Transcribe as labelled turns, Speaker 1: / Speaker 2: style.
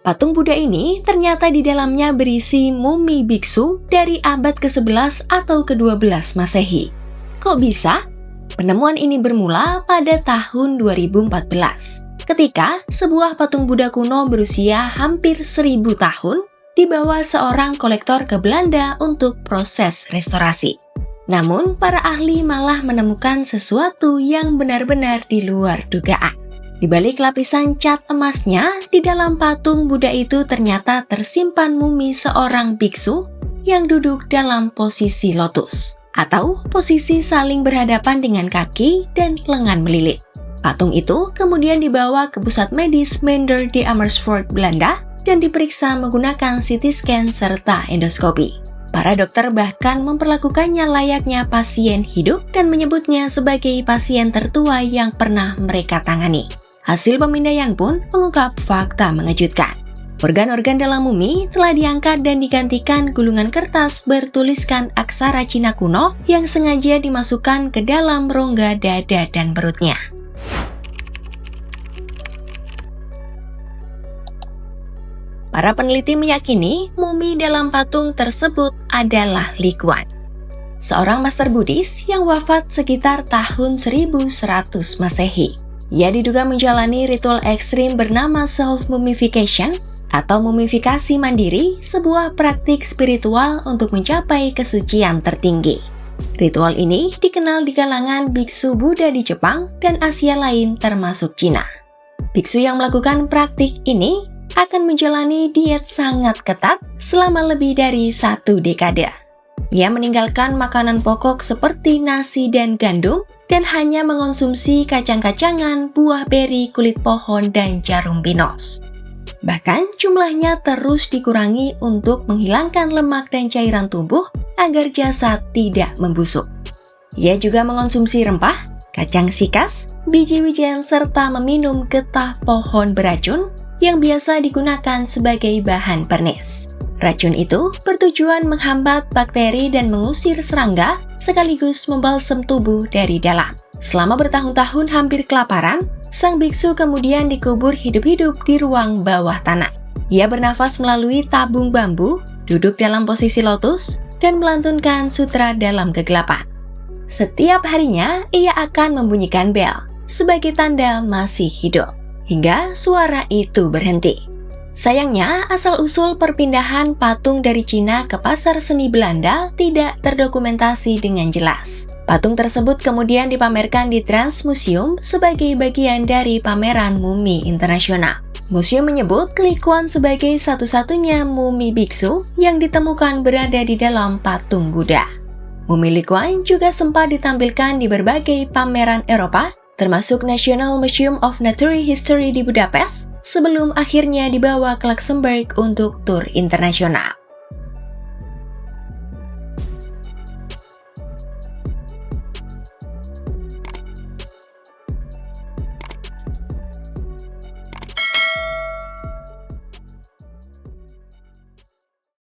Speaker 1: Patung Buddha ini ternyata di dalamnya berisi mumi biksu dari abad ke-11 atau ke-12 Masehi. Kok bisa? Penemuan ini bermula pada tahun 2014, ketika sebuah patung Buddha kuno berusia hampir 1000 tahun dibawa seorang kolektor ke Belanda untuk proses restorasi. Namun, para ahli malah menemukan sesuatu yang benar-benar di luar dugaan. Di balik lapisan cat emasnya, di dalam patung Buddha itu ternyata tersimpan mumi seorang biksu yang duduk dalam posisi lotus, atau posisi saling berhadapan dengan kaki dan lengan melilit. Patung itu kemudian dibawa ke pusat medis Mender di Amersfoort, Belanda, dan diperiksa menggunakan CT scan serta endoskopi. Para dokter bahkan memperlakukannya layaknya pasien hidup dan menyebutnya sebagai pasien tertua yang pernah mereka tangani. Hasil pemindaian pun mengungkap fakta mengejutkan. Organ-organ dalam mumi telah diangkat dan digantikan gulungan kertas bertuliskan aksara Cina kuno yang sengaja dimasukkan ke dalam rongga dada dan perutnya. Para peneliti meyakini mumi dalam patung tersebut adalah Li Kuan, seorang master Buddhis yang wafat sekitar tahun 1100 Masehi. Ia diduga menjalani ritual ekstrim bernama self-mummification atau mumifikasi mandiri, sebuah praktik spiritual untuk mencapai kesucian tertinggi. Ritual ini dikenal di kalangan biksu Buddha di Jepang dan Asia lain termasuk Cina. Biksu yang melakukan praktik ini akan menjalani diet sangat ketat selama lebih dari 1 dekade. Ia meninggalkan makanan pokok seperti nasi dan gandum dan hanya mengonsumsi kacang-kacangan, buah beri, kulit pohon, dan jarum pinus. Bahkan jumlahnya terus dikurangi untuk menghilangkan lemak dan cairan tubuh agar jasad tidak membusuk. Ia juga mengonsumsi rempah, kacang sikas, biji wijen, serta meminum getah pohon beracun yang biasa digunakan sebagai bahan pernis. Racun itu bertujuan menghambat bakteri dan mengusir serangga, sekaligus membalsem tubuh dari dalam. Selama bertahun-tahun hampir kelaparan, sang biksu kemudian dikubur hidup-hidup di ruang bawah tanah. Ia bernafas melalui tabung bambu, duduk dalam posisi lotus, dan melantunkan sutra dalam kegelapan. Setiap harinya, ia akan membunyikan bel sebagai tanda masih hidup, hingga suara itu berhenti. Sayangnya, asal-usul perpindahan patung dari Cina ke pasar seni Belanda tidak terdokumentasi dengan jelas. Patung tersebut kemudian dipamerkan di Trans Museum sebagai bagian dari pameran mumi internasional. Museum menyebut Li Kuan sebagai satu-satunya mumi biksu yang ditemukan berada di dalam patung Buddha. Mumi Li Kuan juga sempat ditampilkan di berbagai pameran Eropa, termasuk National Museum of Natural History di Budapest, sebelum akhirnya dibawa ke Luxembourg untuk tur internasional.